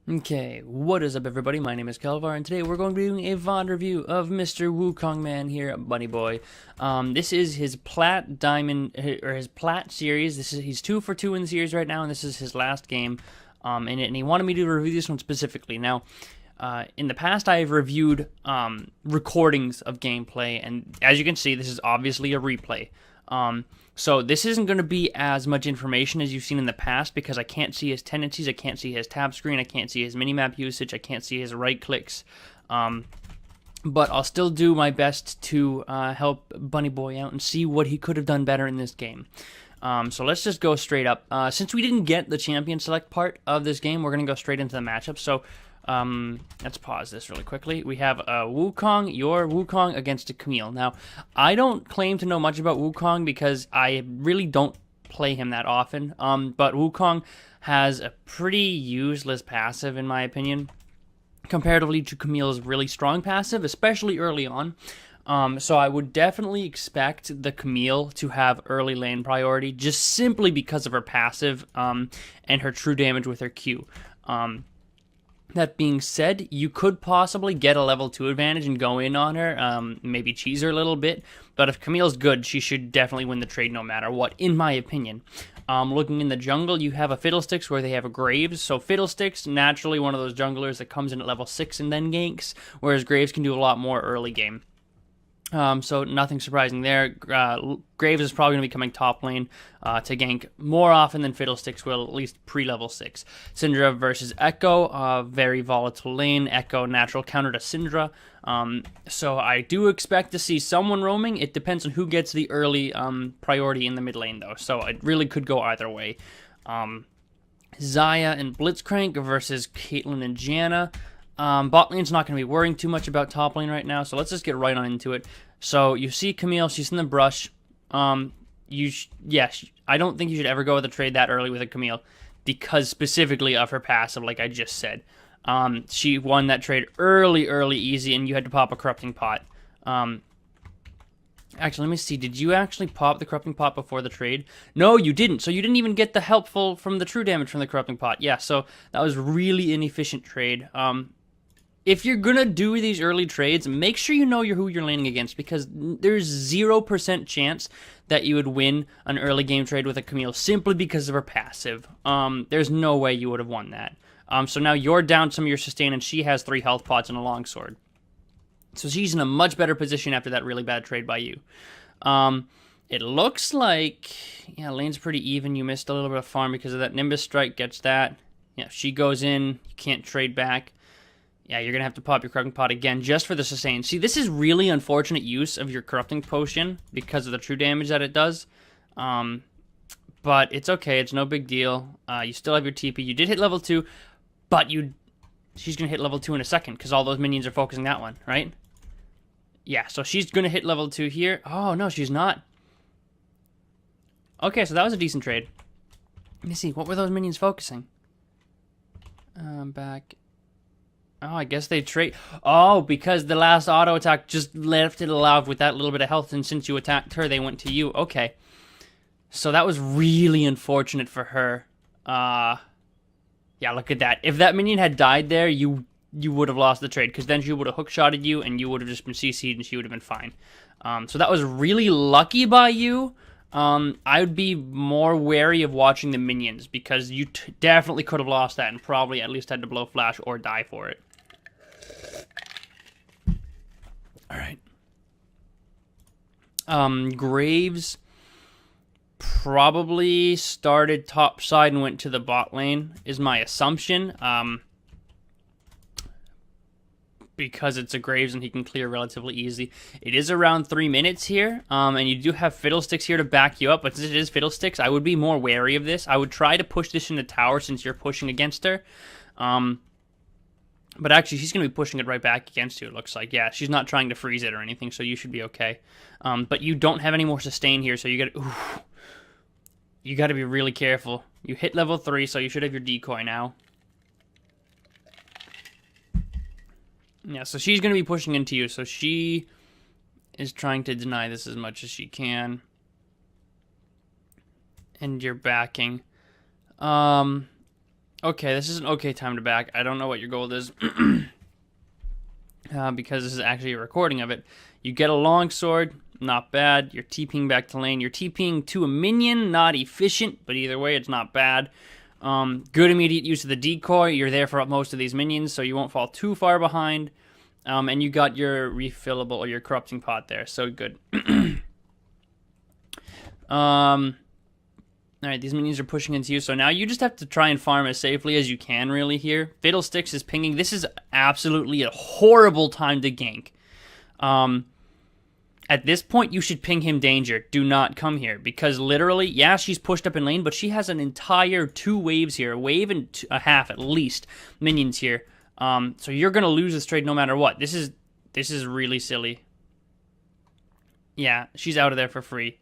Okay, what is up everybody? My name is Kelvaar, and today we're going to be doing a VOD review of Mr. Wukong Man here, Bunny Boy. This is his Plat Diamond, or his Plat series. He's 2 for 2 in the series right now, and this is his last game in it, and he wanted me to review this one specifically. Now, in the past I have reviewed recordings of gameplay, and as you can see, this is obviously a replay. So this isn't going to be as much information as you've seen in the past because I can't see his tendencies, I can't see his tab screen, I can't see his minimap usage, I can't see his right clicks. But I'll still do my best to help Bunny Boy out and see what he could have done better in this game. So let's just go straight up. Since we didn't get the champion select part of this game, we're going to go straight into the matchup. So let's pause this really quickly. We have Wukong, your Wukong against a Camille. Now, I don't claim to know much about Wukong because I really don't play him that often. But Wukong has a pretty useless passive, in my opinion, comparatively to Camille's really strong passive, especially early on. So I would definitely expect the Camille to have early lane priority, just simply because of her passive and her true damage with her Q. That being said, you could possibly get a level 2 advantage and go in on her, maybe cheese her a little bit, but if Camille's good, she should definitely win the trade no matter what, in my opinion. Looking in the jungle, you have a Fiddlesticks where they have a Graves, so Fiddlesticks, naturally one of those junglers that comes in at level 6 and then ganks, whereas Graves can do a lot more early game. So nothing surprising there. Graves is probably going to be coming top lane to gank more often than Fiddlesticks will, at least pre-level 6. Syndra versus Echo, very volatile lane. Echo natural counter to Syndra. So I do expect to see someone roaming. It depends on who gets the early priority in the mid lane, though. So it really could go either way. Xayah and Blitzcrank versus Caitlyn and Janna. Bot lane's not going to be worrying too much about top lane right now, so let's just get right on into it. So you see Camille, she's in the brush. Yes, I don't think you should ever go with a trade that early with a Camille because specifically of her passive, like I just said. She won that trade early, easy, and you had to pop a Corrupting Pot. Actually, let me see. Did you actually pop the Corrupting Pot before the trade? No, you didn't. So you didn't even get the helpful from the true damage from the Corrupting Pot. Yeah, so that was really inefficient trade. If you're going to do these early trades, make sure you know who you're laning against because there's 0% chance that you would win an early game trade with a Camille simply because of her passive. There's no way you would have won that. So now you're down some of your sustain and she has 3 health pots and a longsword. So she's in a much better position after that really bad trade by you. It looks like, yeah, lane's pretty even. You missed a little bit of farm because of that. Nimbus Strike gets that. Yeah, she goes in. You can't trade back. Yeah, you're going to have to pop your Corrupting Pot again just for the sustain. See, this is really unfortunate use of your Corrupting Potion because of the true damage that it does. But it's okay. It's no big deal. You still have your TP. You did hit level 2, but she's going to hit level 2 in a second because all those minions are focusing that one, right? Yeah, so she's going to hit level 2 here. Oh, no, she's not. Okay, so that was a decent trade. Let me see. What were those minions focusing? Back... Oh, I guess they trade. Oh, because the last auto attack just left it alive with that little bit of health, and since you attacked her, they went to you. Okay. So that was really unfortunate for her. Yeah, look at that. If that minion had died there, you would have lost the trade, because then she would have hookshotted you, and you would have just been CC'd, and she would have been fine. So that was really lucky by you. I would be more wary of watching the minions, because you definitely could have lost that, and probably at least had to blow flash or die for it. Alright. Graves probably started top side and went to the bot lane, is my assumption. Because it's a Graves and he can clear relatively easy. It is around 3 minutes here, and you do have Fiddlesticks here to back you up, but since it is Fiddlesticks, I would be more wary of this. I would try to push this in the tower since you're pushing against her. But actually, she's going to be pushing it right back against you, it looks like. Yeah, she's not trying to freeze it or anything, so you should be okay. But you don't have any more sustain here, so you got to be really careful. You hit level 3, so you should have your decoy now. Yeah, so she's going to be pushing into you, so she is trying to deny this as much as she can. And you're backing. Okay, this is an okay time to back. I don't know what your goal is. Because this is actually a recording of it. You get a longsword, not bad. You're TPing back to lane. You're TPing to a minion, not efficient, but either way, it's not bad. Good immediate use of the decoy. You're there for most of these minions, so you won't fall too far behind. And you got your refillable or your corrupting pot there, so good. Alright, these minions are pushing into you, so now you just have to try and farm as safely as you can, really, here. Fiddlesticks is pinging. This is absolutely a horrible time to gank. At this point, you should ping him danger. Do not come here, because literally, yeah, she's pushed up in lane, but she has an entire 2 waves here, a wave and a half at least, minions here. So you're going to lose this trade no matter what. This is really silly. Yeah, she's out of there for free.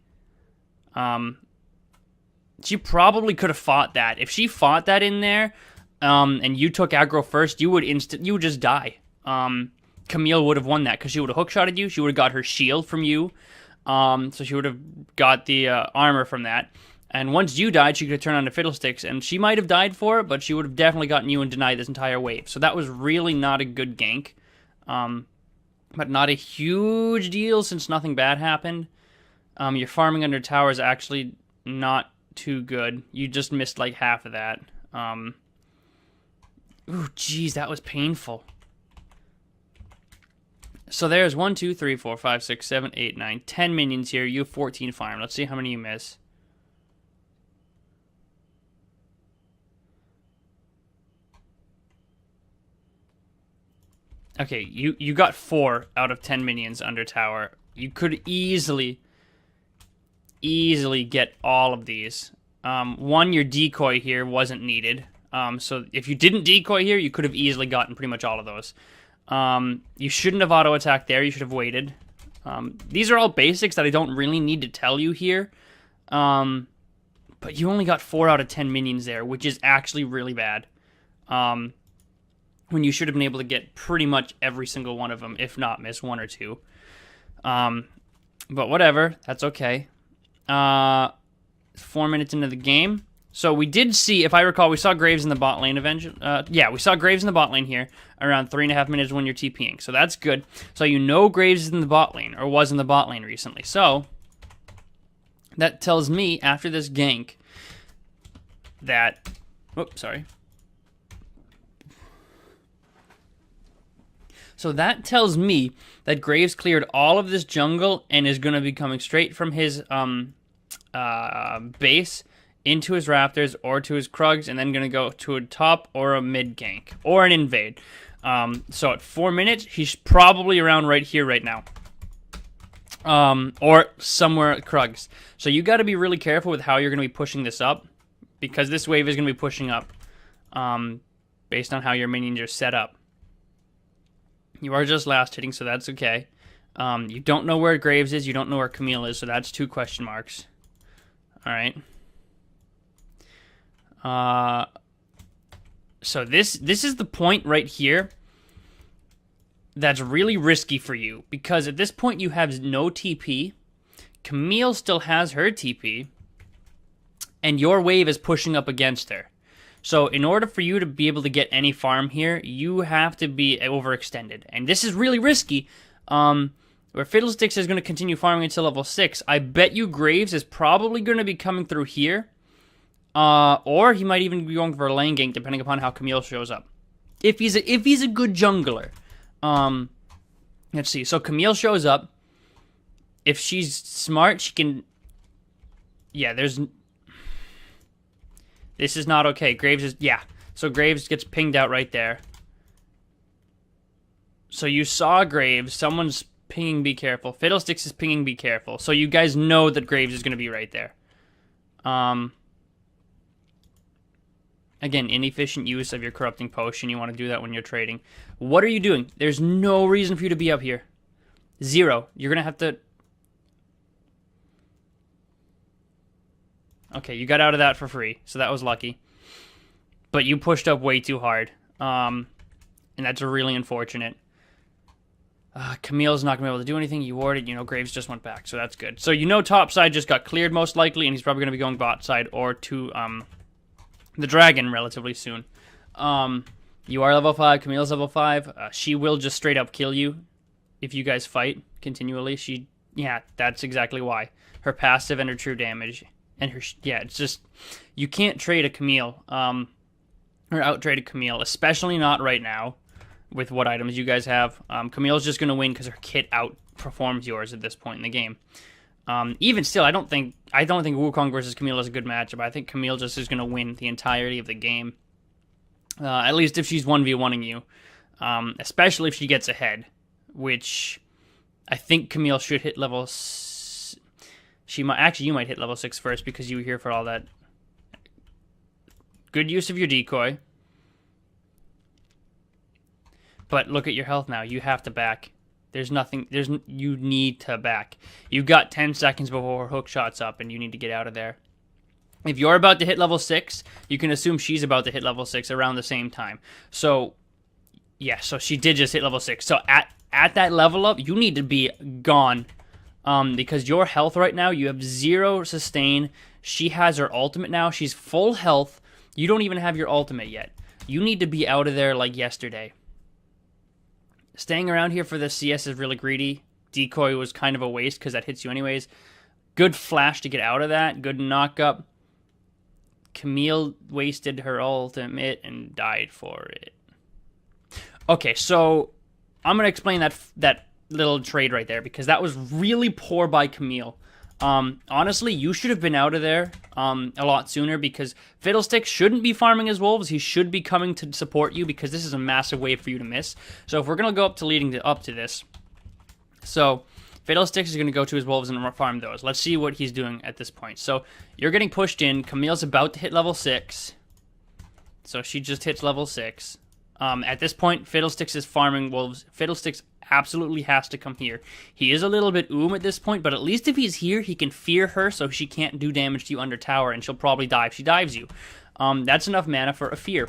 She probably could have fought that. If she fought that in there, and you took aggro first, you would just die. Camille would have won that because she would have hookshotted you. She would have got her shield from you. So she would have got the armor from that. And once you died, she could have turned on to Fiddlesticks, and she might have died for it, but she would have definitely gotten you and denied this entire wave. So that was really not a good gank. But not a huge deal since nothing bad happened. Your farming under tower is actually not too good. You just missed like half of that. Ooh, jeez, that was painful. So there's 1, 2, 3, 4, 5, 6, 7, 8, 9, 10 minions here. You have 14 farm. Let's see how many you miss. Okay, you got 4 out of 10 minions under tower. You could easily get all of these. One, your decoy here wasn't needed. So if you didn't decoy here, you could have easily gotten pretty much all of those. You shouldn't have auto-attacked there. You should have waited. These are all basics that I don't really need to tell you here. But you only got 4 out of 10 minions there, which is actually really bad. When you should have been able to get pretty much every single one of them, if not miss 1 or 2. But whatever, that's okay. 4 minutes into the game. So we did see, if I recall, we saw Graves in the bot lane eventually. Yeah, we saw Graves in the bot lane here around 3.5 minutes when you're TPing. So that's good. So you know Graves is in the bot lane, or was in the bot lane recently. So that tells me, after this gank, that... Whoops, sorry. So that tells me that Graves cleared all of this jungle and is going to be coming straight from his base into his raptors or to his Krugs, and then going to go to a top or a mid gank or an invade. So at 4 minutes, he's probably around right here right now. Or somewhere at Krugs. So you got to be really careful with how you're going to be pushing this up, because this wave is going to be pushing up based on how your minions are set up. You are just last hitting, so that's okay. You don't know where Graves is. You don't know where Camille is, so that's 2 question marks. All right. So this is the point right here that's really risky for you, because at this point you have no TP. Camille still has her TP, and your wave is pushing up against her. So in order for you to be able to get any farm here, you have to be overextended. And this is really risky. Where Fiddlesticks is going to continue farming until level 6, I bet you Graves is probably going to be coming through here. Or he might even be going for a lane gank, depending upon how Camille shows up. If he's a good jungler. Let's see. So Camille shows up. If she's smart, she can... Yeah, there's... This is not okay. Graves is... Yeah. So Graves gets pinged out right there. So you saw Graves. Someone's pinging, be careful. Fiddlesticks is pinging, be careful. So you guys know that Graves is going to be right there. Again, inefficient use of your corrupting potion. You want to do that when you're trading. What are you doing? There's no reason for you to be up here. 0. You're going to have to... Okay, you got out of that for free, so that was lucky. But you pushed up way too hard. And that's really unfortunate. Camille's not going to be able to do anything. You warded. You know, Graves just went back, so that's good. So you know top side just got cleared most likely, and he's probably going to be going bot side or to the dragon relatively soon. You are level 5, Camille's level 5. She will just straight up kill you if you guys fight continually. Yeah, that's exactly why. Her passive and her true damage. And her, yeah, it's just, you can't trade a Camille, or out-trade a Camille, especially not right now with what items you guys have. Camille's just going to win because her kit outperforms yours at this point in the game. Even still, I don't think Wukong versus Camille is a good matchup. I think Camille just is going to win the entirety of the game. At least if she's 1v1ing you. Especially if she gets ahead, which I think Camille should hit level... you might hit level 6 first because you were here for all that. Good use of your decoy. But look at your health now. You have to back. You need to back. You've got 10 seconds before her hook shot's up, and you need to get out of there. If you're about to hit level 6, you can assume she's about to hit level 6 around the same time. So, yeah, so she did just hit level 6. So at that level up, you need to be gone. Because your health right now, you have 0 sustain. She has her ultimate now. She's full health. You don't even have your ultimate yet. You need to be out of there like yesterday. Staying around here for the CS is really greedy. Decoy was kind of a waste because that hits you anyways. Good flash to get out of that. Good knock up. Camille wasted her ultimate and died for it. Okay, so I'm going to explain that little trade right there because that was really poor by Camille. Honestly, you should have been out of there a lot sooner because Fiddlesticks shouldn't be farming his wolves. He should be coming to support you because this is a massive wave for you to miss. So if we're going to go up to this. So Fiddlesticks is going to go to his wolves and farm those. Let's see what he's doing at this point. So you're getting pushed in. Camille's about to hit level 6. So she just hits level 6. At this point, Fiddlesticks is farming wolves. Fiddlesticks absolutely has to come here. He is a little bit at this point, but at least if he's here, he can fear her so she can't do damage to you under tower, and she'll probably die if she dives you. That's enough mana for a fear.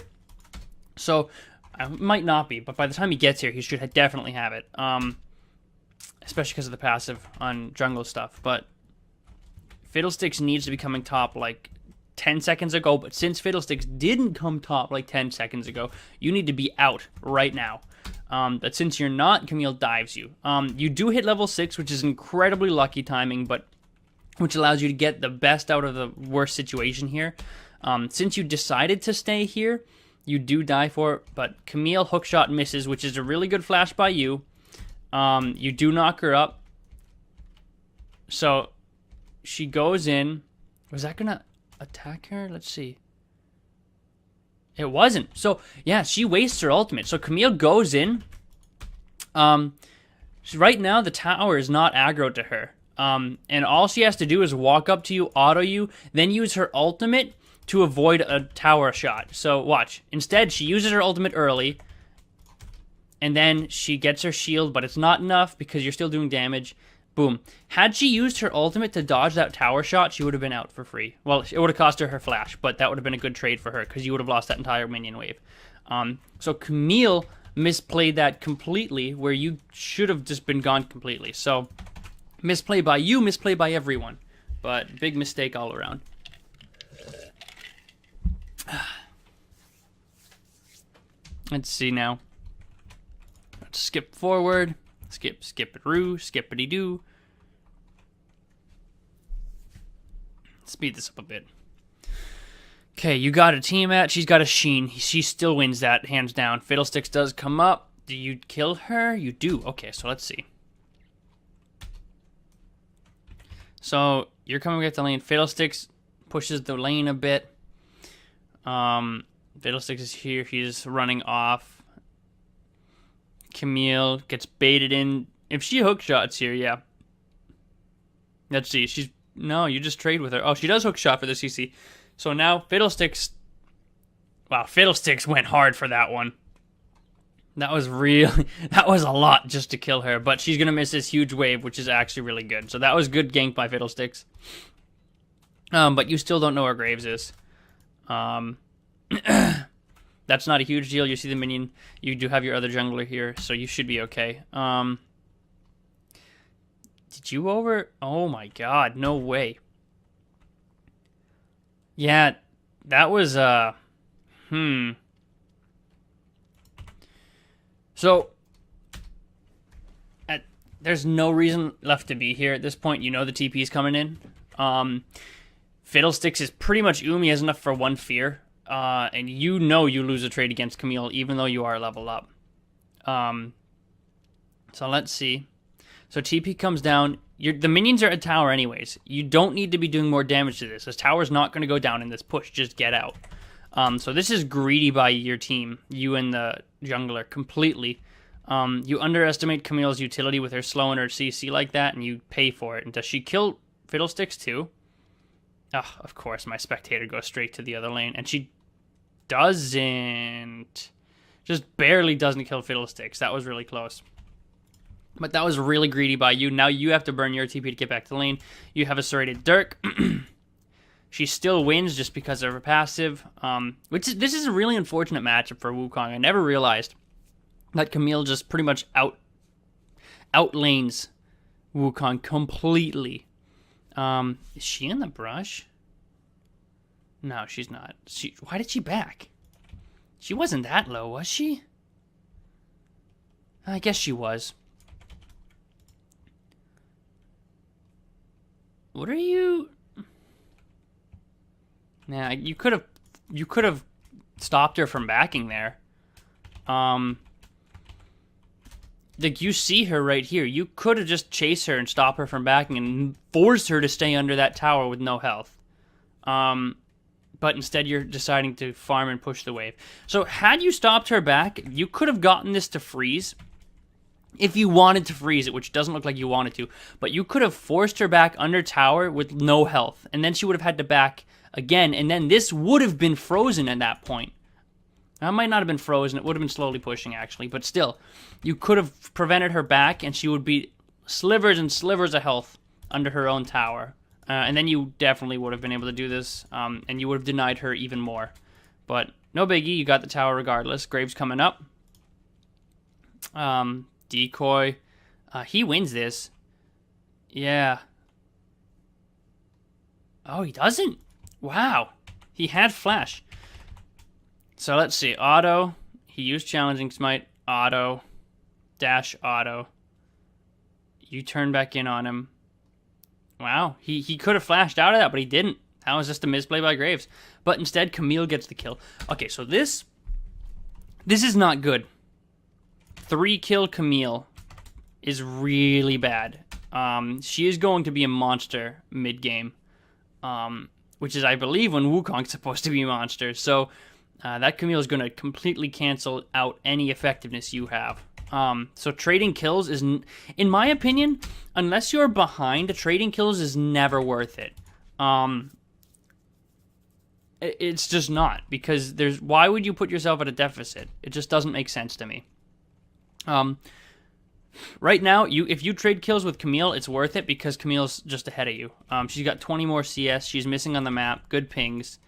So, it might not be, but by the time he gets here, he should definitely have it. Especially because of the passive on jungle stuff. But Fiddlesticks needs to be coming top like 10 seconds ago, but since Fiddlesticks didn't come top like 10 seconds ago, you need to be out right now. But since you're not, Camille dives you. You do hit level 6, which is incredibly lucky timing, but which allows you to get the best out of the worst situation here. Since you decided to stay here, you do die for it, but Camille hookshot misses, which is a really good flash by you. You do knock her up. So she goes in. Was that gonna attack her? Let's see. It wasn't. So, yeah, she wastes her ultimate. So, Camille goes in. Right now, the tower is not aggro to her. And all she has to do is walk up to you, auto you, then use her ultimate to avoid a tower shot. So, watch. Instead, she uses her ultimate early. And then she gets her shield, but it's not enough because you're still doing damage. Boom. Had she used her ultimate to dodge that tower shot, she would have been out for free. Well, it would have cost her flash, but that would have been a good trade for her because you would have lost that entire minion wave. So Camille misplayed that completely where you should have just been gone completely. So misplay by you, misplay by everyone. But big mistake all around. Let's see now. Let's skip forward. Skip-it-roo, skippity-doo. Speed this up a bit. Okay, you got a team at. She's got a Sheen. She still wins that, hands down. Fiddlesticks does come up. Do you kill her? You do. Okay, so let's see. So, you're coming with the lane. Fiddlesticks pushes the lane a bit. Fiddlesticks is here. He's running off. Camille gets baited in. If she hook shots here, yeah. Let's see. No, you just trade with her. Oh, she does hook shot for the CC. So now Fiddlesticks. Wow, Fiddlesticks went hard for that one. That was a lot just to kill her. But she's going to miss this huge wave, which is actually really good. So that was good gank by Fiddlesticks. But you still don't know where Graves is. That's not a huge deal. You see the minion. You do have your other jungler here, so you should be okay. Did you over... Oh my god, no way. Yeah, That was, So, there's no reason left to be here at this point. You know the TP is coming in. Fiddlesticks is pretty much Umi has enough for one fear. And you know you lose a trade against Camille, even though you are level up. So let's see. So TP comes down. The minions are at tower anyways. You don't need to be doing more damage to this. This tower's not going to go down in this push. Just get out. So this is greedy by your team, you and the jungler, completely. You underestimate Camille's utility with her slow and her CC like that, and you pay for it. And does she kill Fiddlesticks too? Oh, of course, my spectator goes straight to the other lane, and she doesn't. Just barely doesn't kill Fiddlesticks. That was really close. But that was really greedy by you. Now you have to burn your TP to get back to the lane. You have a serrated Dirk. She still wins just because of her passive. This is a really unfortunate matchup for Wukong. I never realized that Camille just pretty much outlanes Wukong completely. Is she in the brush? No, she's not. Why did she back? She wasn't that low, was she? I guess she was. What are you? Nah, you could have stopped her from backing there. Like, you see her right here. You could have just chased her and stopped her from backing and forced her to stay under that tower with no health. But instead you're deciding to farm and push the wave. So had you stopped her back, you could have gotten this to freeze. If you wanted to freeze it, which doesn't look like you wanted to. But you could have forced her back under tower with no health. And then she would have had to back again. And then this would have been frozen at that point. Now, it might not have been frozen. It would have been slowly pushing, actually. But still, you could have prevented her back, and she would be slivers and slivers of health under her own tower. And then you definitely would have been able to do this, and you would have denied her even more. But no biggie. You got the tower regardless. Graves coming up. Decoy. He wins this. Yeah. Oh, he doesn't? Wow. He had flash. So let's see. Auto. He used challenging smite. Auto. Dash auto. You turn back in on him. Wow. He could have flashed out of that, but he didn't. That was just a misplay by Graves. But instead, Camille gets the kill. Okay, so this is not good. 3-kill Camille is really bad. She is going to be a monster mid-game. Which is, I believe, when Wukong's supposed to be a monster. So that Camille is going to completely cancel out any effectiveness you have. So trading kills is, in my opinion, unless you're behind, trading kills is never worth it. It's just not, because why would you put yourself at a deficit? It just doesn't make sense to me. Right now, if you trade kills with Camille, it's worth it because Camille's just ahead of you. She's got 20 more CS. She's missing on the map. Good pings.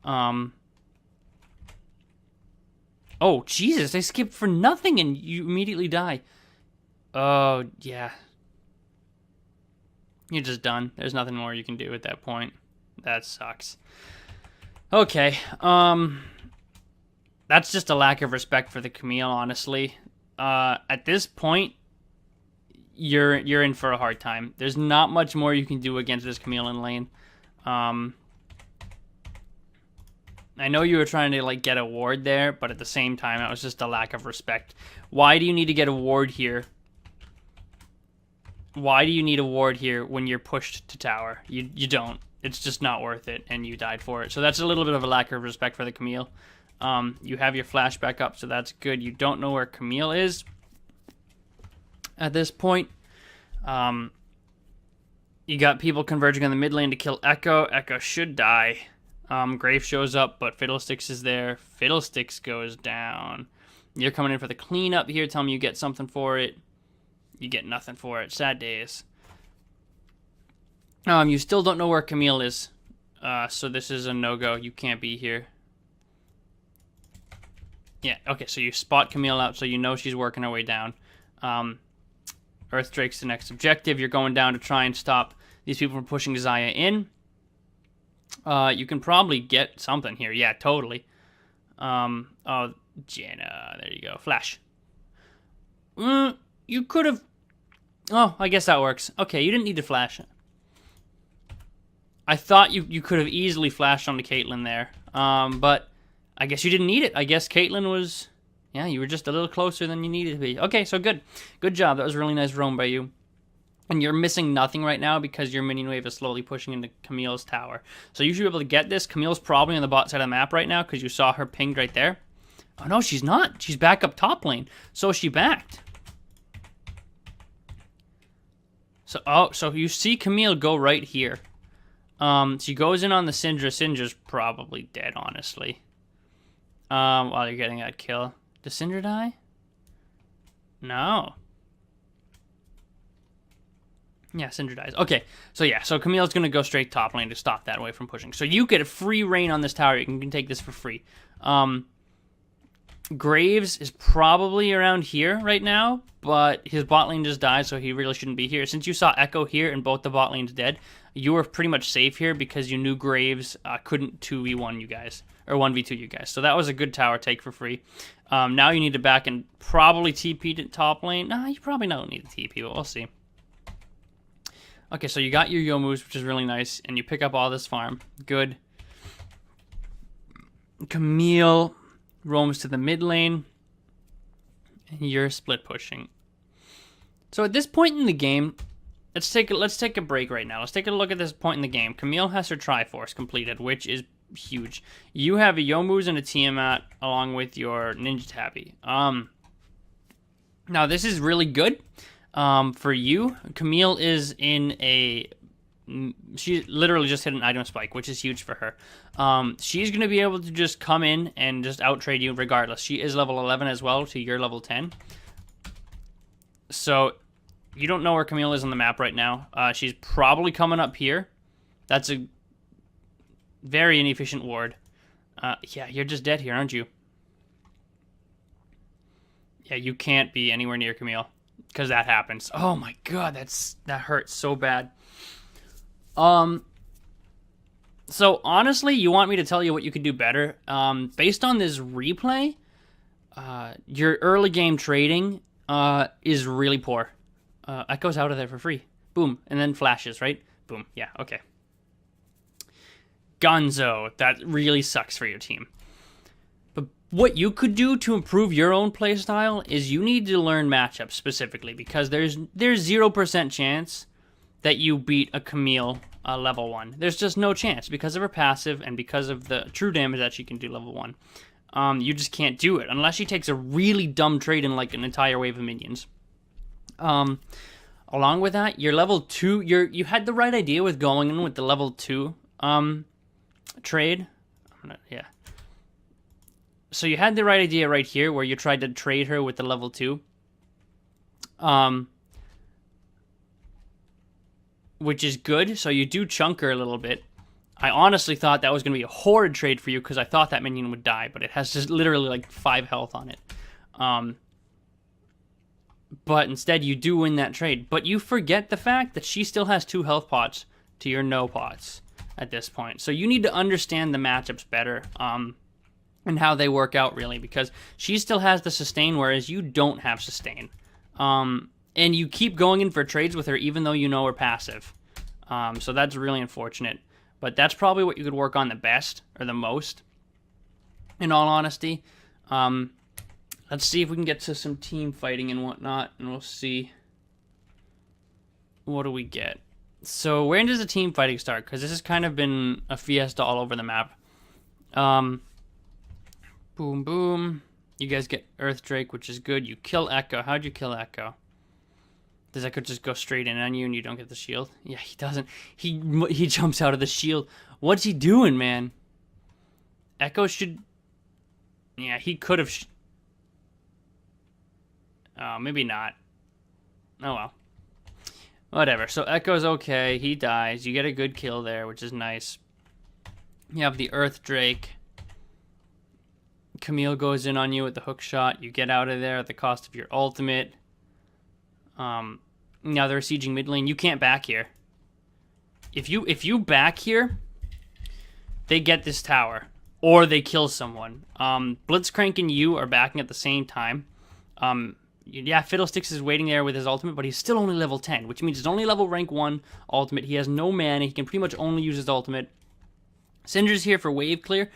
Oh, Jesus, I skipped for nothing and you immediately die. Oh, yeah. You're just done. There's nothing more you can do at that point. That sucks. Okay, that's just a lack of respect for the Camille, honestly. At this point, you're in for a hard time. There's not much more you can do against this Camille in lane. I know you were trying to get a ward there, but at the same time, that was just a lack of respect. Why do you need to get a ward here? Why do you need a ward here when you're pushed to tower? You don't. It's just not worth it, and you died for it. So that's a little bit of a lack of respect for the Camille. You have your flash back up, so that's good. You don't know where Camille is at this point. You got people converging on the mid lane to kill Echo. Echo should die. Grave shows up, but Fiddlesticks is there. Fiddlesticks goes down. You're coming in for the cleanup here. Tell me you get something for it. You get nothing for it. Sad days. You still don't know where Camille is. So this is a no-go. You can't be here. Yeah, okay, so you spot Camille out, so you know she's working her way down. Earthdrake's the next objective. You're going down to try and stop these people from pushing Xayah in. You can probably get something here. Yeah, totally. Oh, Jenna. There you go. Flash. You could have... Oh, I guess that works. Okay, you didn't need to flash. I thought you could have easily flashed onto Caitlyn there. But I guess you didn't need it. I guess Caitlyn was... Yeah, you were just a little closer than you needed to be. Okay, so good. Good job. That was a really nice roam by you. And you're missing nothing right now because your minion wave is slowly pushing into Camille's tower. So you should be able to get this. Camille's probably on the bot side of the map right now because you saw her pinged right there. Oh, no, she's not. She's back up top lane. So she backed. So you see Camille go right here. She goes in on the Syndra. Syndra's probably dead, honestly. While you're getting that kill. Does Syndra die? No. Yeah, Syndra dies. Okay, so Camille's going to go straight top lane to stop that away from pushing. So you get a free reign on this tower. You can take this for free. Graves is probably around here right now, but his bot lane just died, so he really shouldn't be here. Since you saw Echo here and both the bot lanes dead, you were pretty much safe here because you knew Graves couldn't 2v1 you guys, or 1v2 you guys. So that was a good tower take for free. Now you need to back and probably TP to top lane. Nah, you probably don't need to TP, but we'll see. Okay, so you got your Yomus, which is really nice, and you pick up all this farm. Good. Camille roams to the mid lane, and you're split pushing. So at this point in the game, let's take a break right now. Let's take a look at this point in the game. Camille has her Triforce completed, which is huge. You have a Yomu's and a Tiamat along with your Ninja Tabby. Now this is really good. For you, Camille is in a... She literally just hit an item spike, which is huge for her. She's going to be able to just come in and just out-trade you regardless. She is level 11 as well to your level 10. So, you don't know where Camille is on the map right now. She's probably coming up here. That's a very inefficient ward. Yeah, you're just dead here, aren't you? Yeah, you can't be anywhere near Camille. Because that happens. Oh my god, that hurts so bad. So honestly, you want me to tell you what you could do better? Based on this replay, your early game trading is really poor. Echo's out of there for free. Boom, and then flashes, right? Boom, yeah, okay. Gonzo, that really sucks for your team. What you could do to improve your own playstyle is you need to learn matchups specifically because there's 0% chance that you beat a Camille level 1. There's just no chance because of her passive and because of the true damage that she can do level 1. You just can't do it unless she takes a really dumb trade in like an entire wave of minions. Along with that, your level 2, you had the right idea with going in with the level 2 trade. Yeah. So you had the right idea right here where you tried to trade her with the level 2. Which is good. So you do chunk her a little bit. I honestly thought that was going to be a horrid trade for you because I thought that minion would die, but it has just literally like 5 health on it. But instead you do win that trade. But you forget the fact that she still has 2 health pots to your no pots at this point. So you need to understand the matchups better. And how they work out, really, because she still has the sustain, whereas you don't have sustain. And you keep going in for trades with her, even though you know her passive. So that's really unfortunate. But that's probably what you could work on the best, or the most, in all honesty. Let's see if we can get to some team fighting and whatnot, and we'll see. What do we get? So when does the team fighting start? Because this has kind of been a fiesta all over the map. Boom, boom. You guys get Earth Drake, which is good. You kill Echo. How'd you kill Echo? Does Echo just go straight in on you and you don't get the shield? Yeah, he doesn't. He jumps out of the shield. What's he doing, man? Echo should... Yeah, he could have... Oh, maybe not. Oh, well. Whatever. So Echo's okay. He dies. You get a good kill there, which is nice. You have the Earth Drake. Camille goes in on you with the hook shot. You get out of there at the cost of your ultimate. Now they're sieging mid lane. You can't back here. If you back here, they get this tower. Or they kill someone. Blitzcrank and you are backing at the same time. Yeah, Fiddlesticks is waiting there with his ultimate, but he's still only level 10, which means it's only level rank 1 ultimate. He has no mana. He can pretty much only use his ultimate. Syndra's here for wave clear,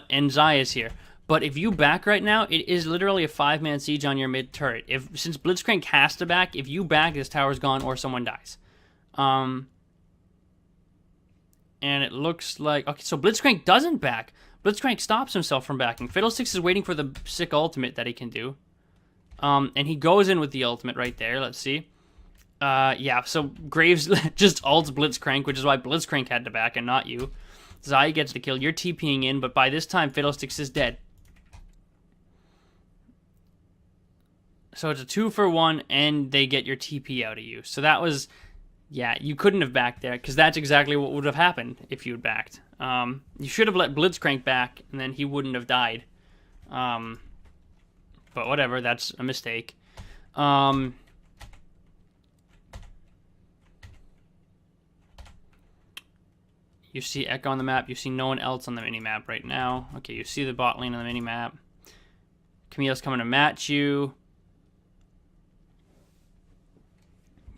and Zaya's here. But if you back right now, it is literally a 5-man siege on your mid turret. Since Blitzcrank has to back, if you back, this tower's gone or someone dies. And it looks like... Okay, so Blitzcrank doesn't back. Blitzcrank stops himself from backing. Fiddlesticks is waiting for the sick ultimate that he can do. And he goes in with the ultimate right there. Let's see. Yeah, so Graves just ults Blitzcrank, which is why Blitzcrank had to back and not you. Zaya gets the kill. You're TPing in, but by this time, Fiddlesticks is dead. So it's a 2-for-1, and they get your TP out of you. So that was... Yeah, you couldn't have backed there, because that's exactly what would have happened if you had backed. You should have let Blitzcrank back, and then he wouldn't have died. But whatever, that's a mistake. You see Echo on the map. You see no one else on the mini-map right now. Okay, you see the bot lane on the mini-map. Camille's coming to match you.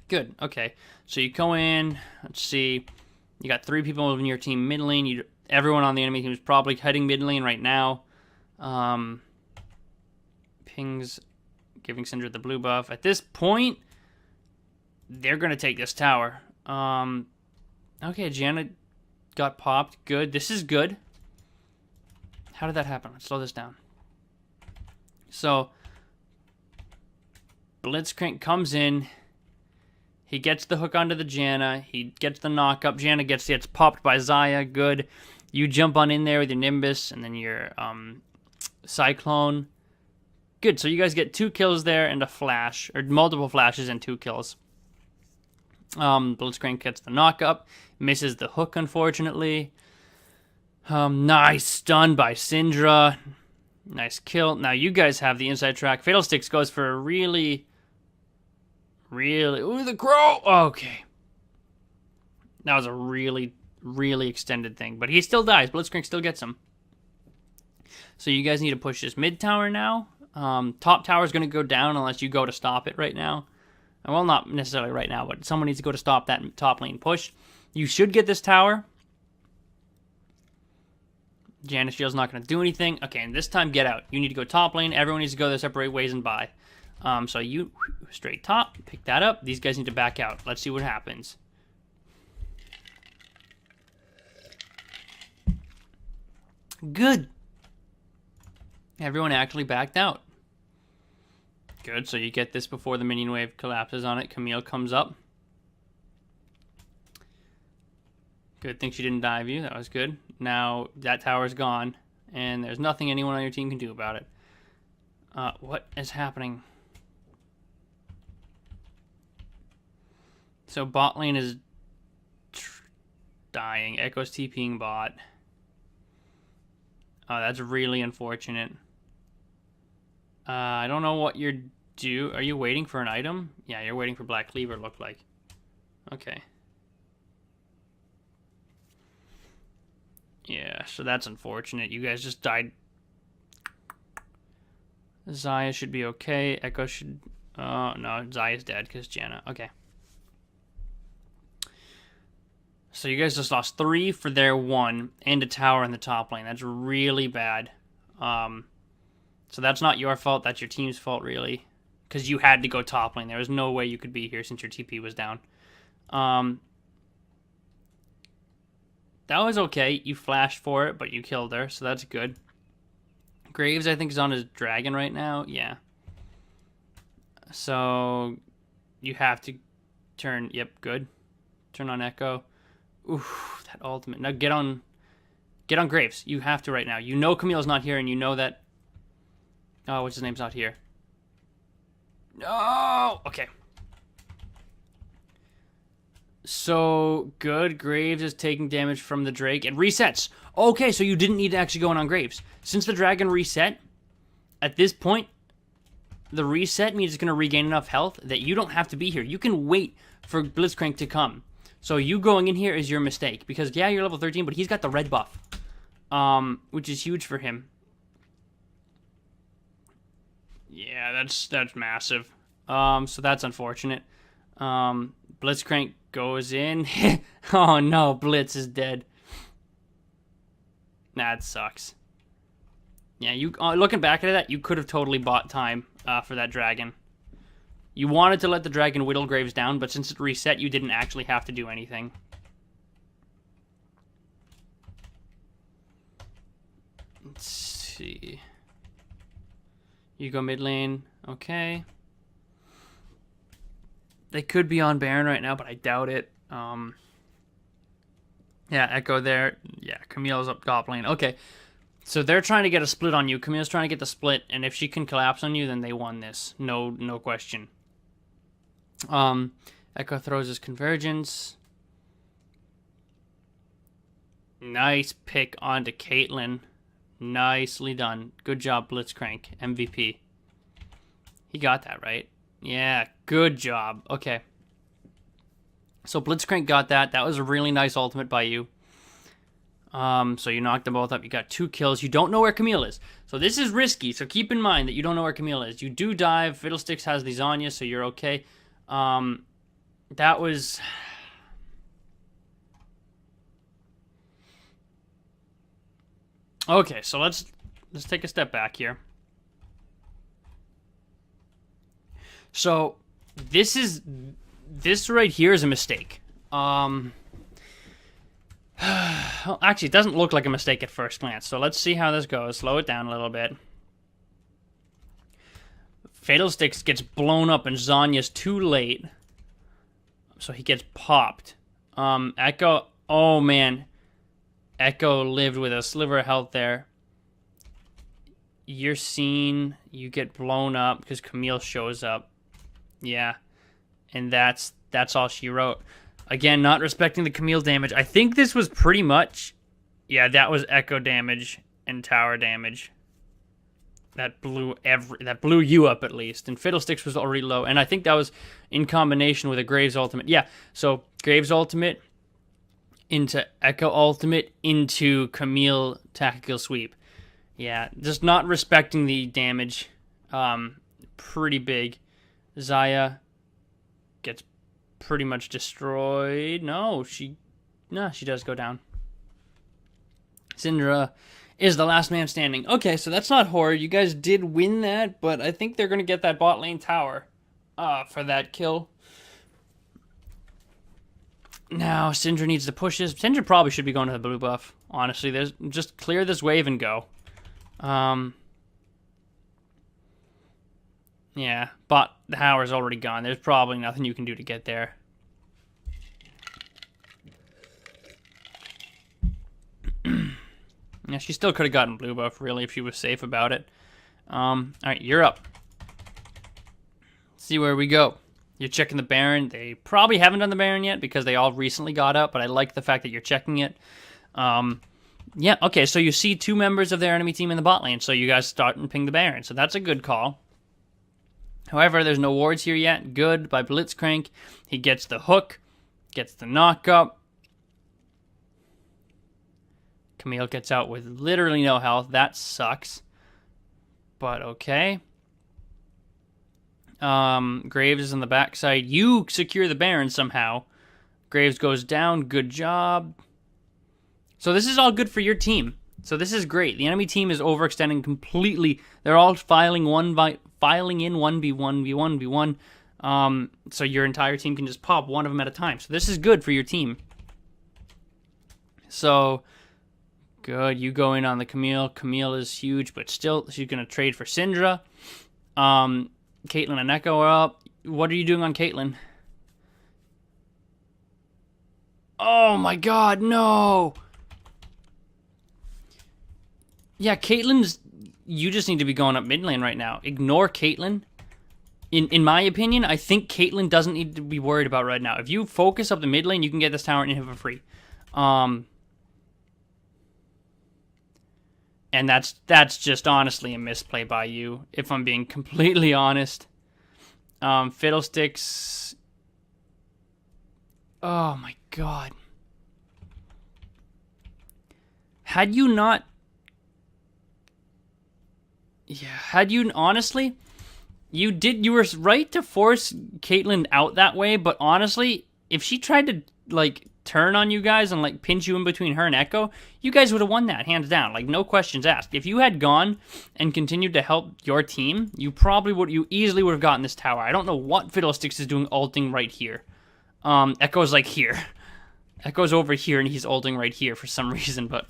Good, okay. So you go in, let's see. You got 3 people in your team mid lane. Everyone on the enemy team is probably heading mid lane right now. Ping's giving Syndra the blue buff. At this point, they're going to take this tower. Okay, Janet got popped. Good. This is good. How did that happen? Let's slow this down. So, Blitzcrank comes in. He gets the hook onto the Janna. He gets the knock up. Janna gets popped by Zaya. Good. You jump on in there with your Nimbus and then your Cyclone. Good. So you guys get 2 kills there and a flash. Or multiple flashes and 2 kills. Blitzcrank gets the knock up. Misses the hook, unfortunately. Nice stun by Syndra. Nice kill. Now you guys have the inside track. Fiddlesticks goes for a really... Ooh, the crow! Okay. That was a really, really extended thing. But he still dies. Blitzcrank still gets him. So you guys need to push this mid tower now. Top tower is going to go down unless you go to stop it right now. Well, not necessarily right now, but someone needs to go to stop that top lane push. You should get this tower. Janna Shield's not going to do anything. Okay, and this time get out. You need to go top lane. Everyone needs to go their separate ways and buy. So you straight top, pick that up. These guys need to back out. Let's see what happens. Good. Everyone actually backed out. Good, so you get this before the minion wave collapses on it. Camille comes up. Good thing she didn't dive you. That was good. Now that tower's gone, and there's nothing anyone on your team can do about it. What is happening? So bot lane is dying. Echo's TPing bot. Oh, that's really unfortunate. I don't know what you're due. Are you waiting for an item? Yeah, you're waiting for Black Cleaver, look like. Okay. Yeah, so that's unfortunate. You guys just died. Zaya should be okay. Echo should... Oh, no, Zaya's dead because Janna. Okay. So you guys just lost 3 for their 1 and a tower in the top lane. That's really bad. So that's not your fault. That's your team's fault, really. Because you had to go top lane. There was no way you could be here since your TP was down. That was okay. You flashed for it, but you killed her, so that's good. Graves, I think, is on his dragon right now. Yeah. So you have to turn... Yep, good. Turn on Echo. Oof, that ultimate. Now get on Graves. You have to right now. You know Camille's not here, and you know that... Oh, what's his name's not here? No! Okay. So, good. Graves is taking damage from the Drake. It resets. Okay, so you didn't need to actually go in on Graves. Since the dragon reset, at this point, the reset means it's going to regain enough health that you don't have to be here. You can wait for Blitzcrank to come. So you going in here is your mistake. Because, yeah, you're level 13, but he's got the red buff. which is huge for him. Yeah, that's massive. So that's unfortunate. Blitzcrank goes in. Oh no, Blitz is dead. That sucks. Yeah, you looking back at that, you could have totally bought time for that dragon. You wanted to let the dragon whittle Graves down, but since it reset, you didn't actually have to do anything. Let's see. You go mid lane. Okay. They could be on Baron right now, but I doubt it. Yeah, Echo there. Yeah, Camille's up top lane. Okay. So they're trying to get a split on you. Camille's trying to get the split, and if she can collapse on you, then they won this. No question. Echo throws his convergence. Nice pick onto Caitlyn. Nicely done. Good job, Blitzcrank. MVP. He got that, right? Yeah, good job. Okay. So Blitzcrank got that. That was a really nice ultimate by you. So you knocked them both up. You got 2 kills. You don't know where Camille is. So this is risky. So keep in mind that you don't know where Camille is. You do dive. Fiddlesticks has these on you, so you're okay. That was... Okay, so let's take a step back here. So this right here is a mistake. Well, actually, it doesn't look like a mistake at first glance. So let's see how this goes. Slow it down a little bit. Fiddlesticks gets blown up and Zonya's too late. So he gets popped. Echo, oh man. Echo lived with a sliver of health there. You're seen. You get blown up because Camille shows up. Yeah. And that's all she wrote. Again, not respecting the Camille damage. I think this was pretty much... Yeah, that was Echo damage and tower damage. That blew you up at least. And Fiddlesticks was already low. And I think that was in combination with a Graves ultimate. Yeah, so Graves ultimate into Echo ultimate into Camille tactical sweep. Yeah, just not respecting the damage. Pretty big. Xayah gets pretty much destroyed. No, she does go down. Syndra is the last man standing. Okay, so that's not horror. You guys did win that, but I think they're going to get that bot lane tower for that kill. Now, Syndra needs to push this. Syndra probably should be going to the blue buff. Honestly, there's just clear this wave and go. Yeah, but the tower's already gone. There's probably nothing you can do to get there. Yeah, she still could have gotten blue buff, really, if she was safe about it. Alright, you're up. Let's see where we go. You're checking the Baron. They probably haven't done the Baron yet because they all recently got up, but I like the fact that you're checking it. Yeah, okay, so you see 2 members of their enemy team in the bot lane, so you guys start and ping the Baron, so that's a good call. However, there's no wards here yet. Good by Blitzcrank. He gets the hook, gets the knock-up. Camille gets out with literally no health. That sucks. But okay. Graves is on the backside. You secure the Baron somehow. Graves goes down. Good job. So this is all good for your team. So this is great. The enemy team is overextending completely. They're all filing in 1v1v1v1. So your entire team can just pop one of them at a time. So this is good for your team. So good. You go in on the Camille. Camille is huge, but still she's going to trade for Syndra. Caitlyn and Echo are up. What are you doing on Caitlyn? Oh my god, no! Yeah, Caitlyn's... You just need to be going up mid lane right now. Ignore Caitlyn. In my opinion, I think Caitlyn doesn't need to be worried about right now. If you focus up the mid lane, you can get this tower and hit for free. And that's just honestly a misplay by you, if I'm being completely honest. Fiddlesticks... Oh my god. Had you not... Yeah, had you... Honestly, you were right to force Caitlyn out that way, but honestly, if she tried to, like, turn on you guys and, like, pinch you in between her and Echo, you guys would have won that, hands down. Like, no questions asked. If you had gone and continued to help your team, you easily would have gotten this tower. I don't know what Fiddlesticks is doing ulting right here. Echo's, like, here. Echo's over here, and he's ulting right here for some reason, but,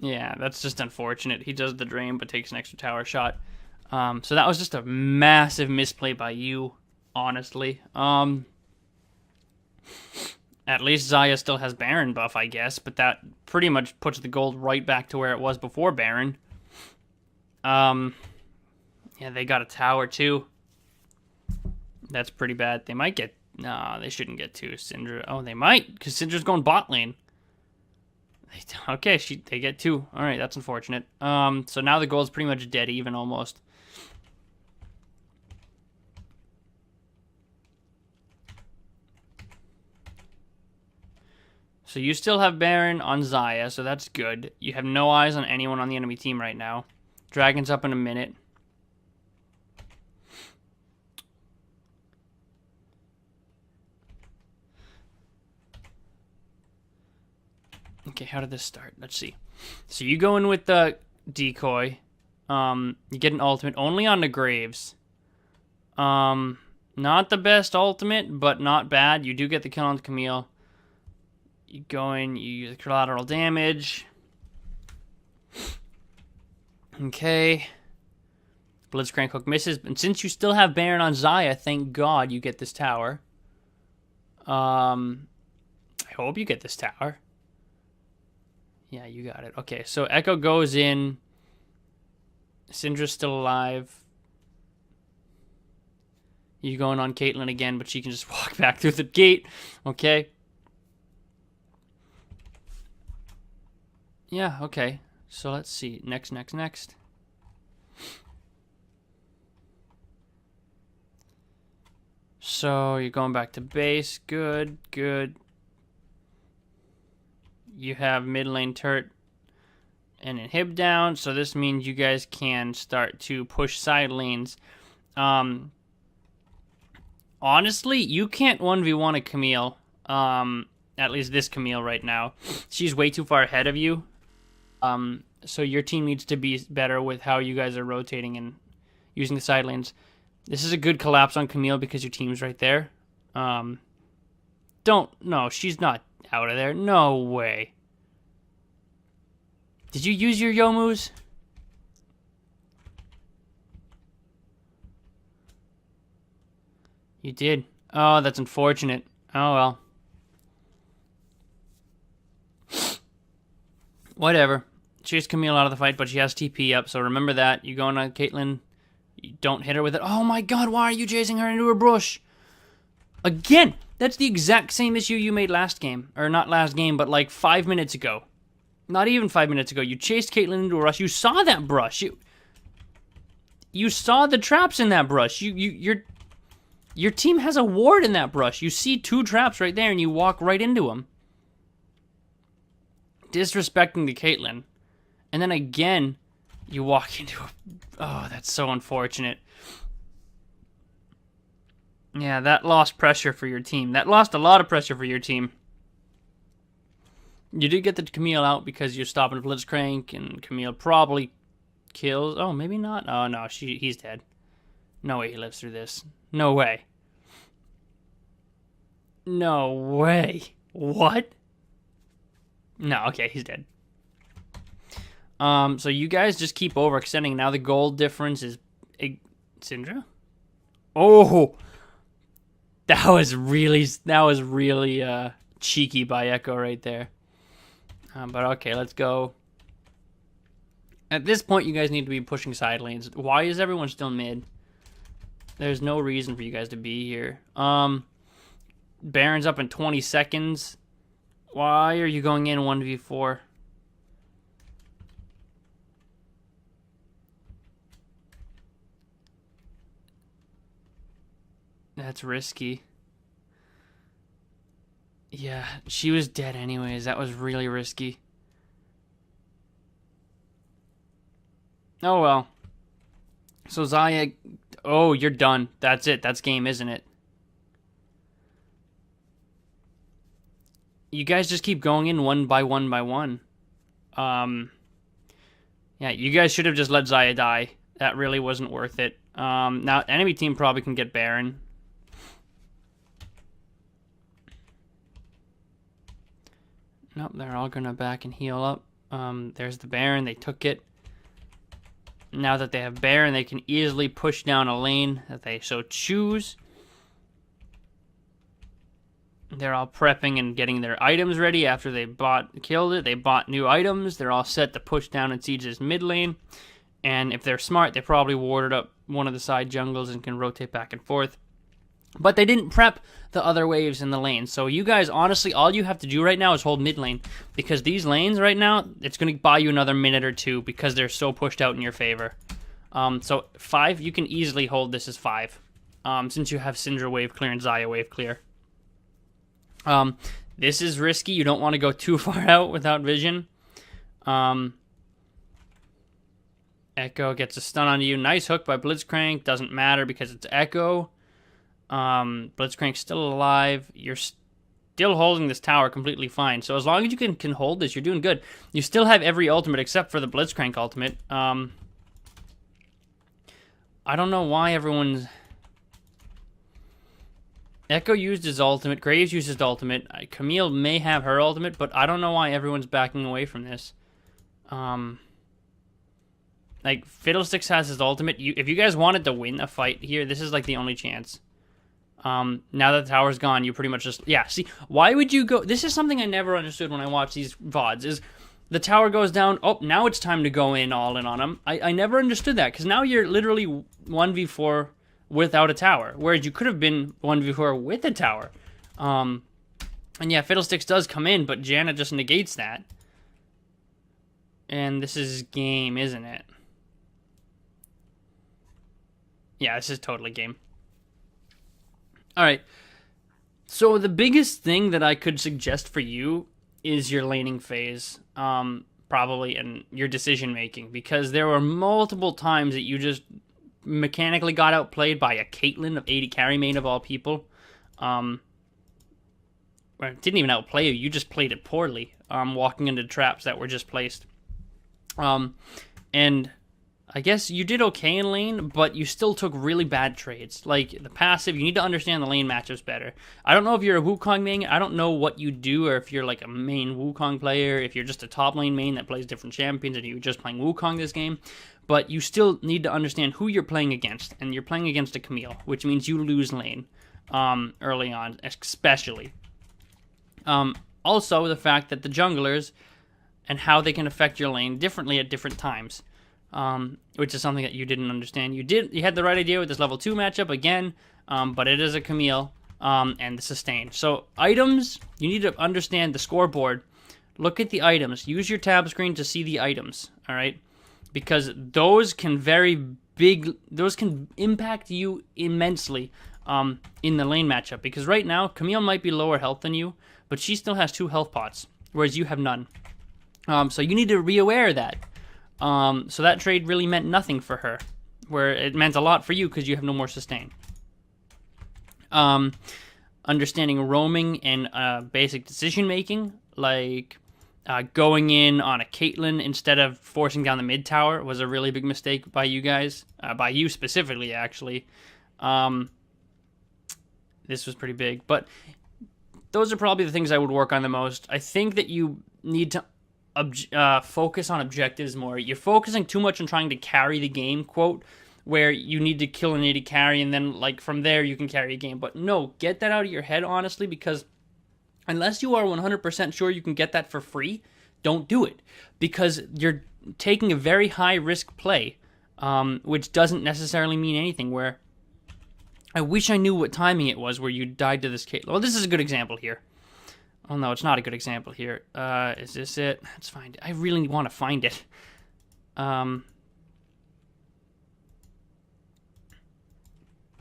yeah, that's just unfortunate. He does the drain, but takes an extra tower shot. So that was just a massive misplay by you, honestly. At least Xayah still has Baron buff, I guess, but that pretty much puts the gold right back to where it was before Baron. Yeah, they got a tower, too. That's pretty bad. They might get... No, they shouldn't get to Syndra. Oh, they might, because Syndra's going bot lane. Okay, they get 2. All right, that's unfortunate. So now the gold's pretty much dead even, almost. So you still have Baron on Xayah, so that's good. You have no eyes on anyone on the enemy team right now. Dragon's up in a minute. Okay, how did this start? Let's see. So you go in with the decoy. You get an ultimate only on the Graves. Not the best ultimate, but not bad. You do get the kill on the Camille. You go in, you use collateral damage. Okay. Blitzcrank hook misses. And since you still have Baron on Xayah, thank God you get this tower. I hope you get this tower. Yeah, you got it. Okay, so Echo goes in. Syndra's still alive. You going on Caitlyn again, but she can just walk back through the gate. Okay. Yeah, okay. So let's see. Next. So you're going back to base. Good. You have mid lane turret and inhib down, so this means you guys can start to push side lanes. Honestly, you can't 1v1 a Camille. At least this Camille right now. She's way too far ahead of you. So your team needs to be better with how you guys are rotating and using the side lanes. This is a good collapse on Camille because your team's right there. No, she's not out of there. No way. Did you use your Yomus? You did. Oh, that's unfortunate. Oh, well. Whatever. Chase Camille out of the fight, but she has TP up, so remember that. You going on Caitlyn. You don't hit her with it. Oh my god, why are you chasing her into her bush? Again! That's the exact same issue you made last game. Or not last game, but like 5 minutes ago. Not even 5 minutes ago. You chased Caitlyn into a rush. You saw that brush. You saw the traps in that brush. Your team has a ward in that brush. You see 2 traps right there and you walk right into them. Disrespecting the Caitlyn. And then again, you walk into a... Oh, that's so unfortunate. Yeah, that lost pressure for your team. That lost a lot of pressure for your team. You did get the Camille out because you're stopping Blitzcrank, and Camille probably kills... Oh, maybe not. Oh, no, he's dead. No way he lives through this. No way. No way. What? No, okay, he's dead. So you guys just keep overextending. Now the gold difference is... Syndra? Oh! That was really cheeky by Echo right there. But okay, let's go. At this point, you guys need to be pushing side lanes. Why is everyone still mid? There's no reason for you guys to be here. Baron's up in 20 seconds. Why are you going in 1v4? That's risky. Yeah, She was dead anyways. That was really risky. Oh, well. So Zaya... Oh, you're done. That's it. That's game, isn't it? You guys just keep going in one by one by one. Yeah, you guys should have just let Zaya die. That really wasn't worth it. Now, enemy team probably can get Baron. Nope, they're all gonna back and heal up. There's the Baron. They took it. Now that they have Baron, they can easily push down a lane that they so choose. They're all prepping and getting their items ready after they killed it. They bought new items. They're all set to push down and siege this mid lane. And if they're smart, they probably warded up one of the side jungles and can rotate back and forth. But they didn't prep the other waves in the lane. So you guys, honestly, all you have to do right now is hold mid lane. Because these lanes right now, it's going to buy you another minute or two because they're so pushed out in your favor. So 5, you can easily hold this as 5. Since you have Syndra wave clear and Zaya wave clear. This is risky. You don't want to go too far out without vision. Echo gets a stun on you. Nice hook by Blitzcrank. Doesn't matter because it's Echo. Blitzcrank's still alive. You're still holding this tower completely fine. So as long as you can hold this, you're doing good. You still have every ultimate except for the Blitzcrank ultimate. I don't know why everyone's... Echo used his ultimate. Graves used his ultimate. Camille may have her ultimate, but I don't know why everyone's backing away from this. Like, Fiddlesticks has his ultimate. If you guys wanted to win a fight here, this is, like, the only chance. Now that the tower's gone, you pretty much just... Yeah, see, why would you go... This is something I never understood when I watch these VODs, is the tower goes down. Oh, now it's time to go all in on him. I never understood that, because now you're literally 1v4... without a tower, whereas you could have been 1v4 with a tower. And yeah, Fiddlesticks does come in, but Janna just negates that. And this is game, isn't it? Yeah, this is totally game. Alright, so the biggest thing that I could suggest for you is your laning phase, probably, and your decision making, because there were multiple times that you just mechanically got outplayed by a Caitlyn of 80 carry main of all people. Well, it didn't even outplay you. You just played it poorly, walking into traps that were just placed. And I guess you did okay in lane, but you still took really bad trades. Like, the passive, you need to understand the lane matchups better. I don't know if you're a Wukong main. I don't know what you do, or if you're like a main Wukong player, if you're just a top lane main that plays different champions and you're just playing Wukong this game. But you still need to understand who you're playing against. And you're playing against a Camille, which means you lose lane early on, especially. Also, the fact that the junglers and how they can affect your lane differently at different times. Which is something that you didn't understand. You had the right idea with this level 2 matchup again, but it is a Camille and the sustain. So items, you need to understand the scoreboard. Look at the items. Use your tab screen to see the items, all right? Because those can those can impact you immensely in the lane matchup. Because right now, Camille might be lower health than you, but she still has 2 health pots, whereas you have none. So you need to be-aware of that. So that trade really meant nothing for her, where it meant a lot for you because you have no more sustain. Understanding roaming and basic decision-making, like going in on a Caitlyn instead of forcing down the mid tower was a really big mistake by you guys, by you specifically, actually. This was pretty big, but those are probably the things I would work on the most. I think that you need to focus on objectives more. You're focusing too much on trying to carry the game, quote, where you need to kill an 80 carry and then, like, from there you can carry a game. But no, get that out of your head, honestly, because unless you are 100% sure you can get that for free, don't do it. Because you're taking a very high-risk play, which doesn't necessarily mean anything, where I wish I knew what timing it was where you died to this Caitlyn. Well, this is a good example here. Oh, no, it's not a good example here. Is this it? Let's find it. I really want to find it. Come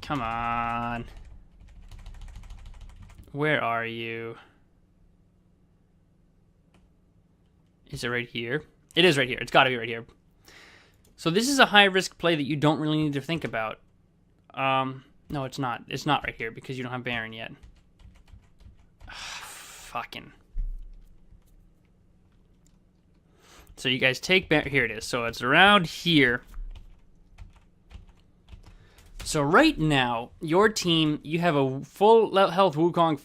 on. Where are you? Is it right here? It is right here. It's got to be right here. So this is a high-risk play that you don't really need to think about. No, it's not. It's not right here because you don't have Baron yet. Fucking. So you guys take Baron. Here it is. So it's around here. So right now, your team, you have a full health Wukong,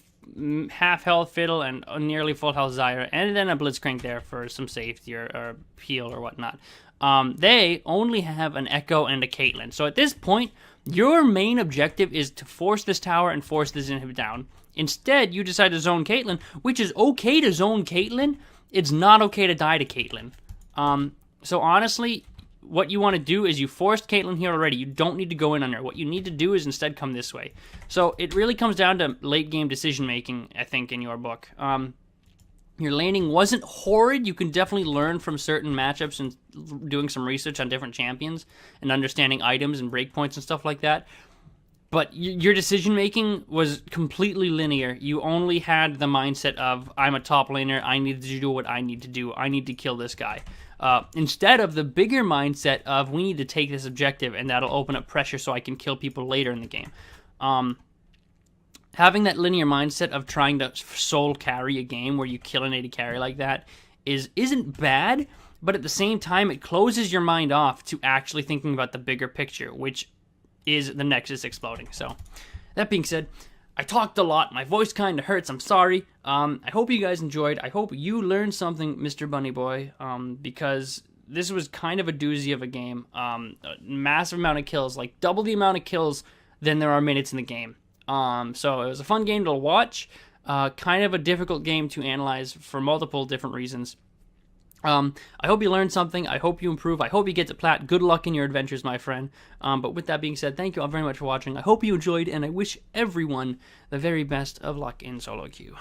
half health Fiddle, and a nearly full health Zyra, and then a Blitzcrank there for some safety or heal or whatnot. They only have an Echo and a Caitlyn. So at this point, your main objective is to force this tower and force this inhib down. Instead, you decide to zone Caitlyn, which is okay to zone Caitlyn. It's not okay to die to Caitlyn. So honestly, what you want to do is you forced Caitlyn here already. You don't need to go in on her. What you need to do is instead come this way. So it really comes down to late game decision making, I think, in your book. Your laning wasn't horrid. You can definitely learn from certain matchups and doing some research on different champions and understanding items and breakpoints and stuff like that. But your decision making was completely linear. You only had the mindset of, I'm a top laner, I need to do what I need to do, I need to kill this guy. Instead of the bigger mindset of, we need to take this objective and that'll open up pressure so I can kill people later in the game. Having that linear mindset of trying to soul carry a game where you kill an AD carry like that isn't bad, but at the same time it closes your mind off to actually thinking about the bigger picture, which is the Nexus exploding. So that being said, I talked a lot. My voice kind of hurts. I'm sorry. I hope you guys enjoyed. I hope you learned something, Mr. Bunny Boy, because this was kind of a doozy of a game. A massive amount of kills, like double the amount of kills than there are minutes in the game. So it was a fun game to watch. Kind of a difficult game to analyze for multiple different reasons. I hope you learned something. I hope you improve. I hope you get to plat. Good luck in your adventures, my friend. But with that being said, thank you all very much for watching. I hope you enjoyed, and I wish everyone the very best of luck in solo queue.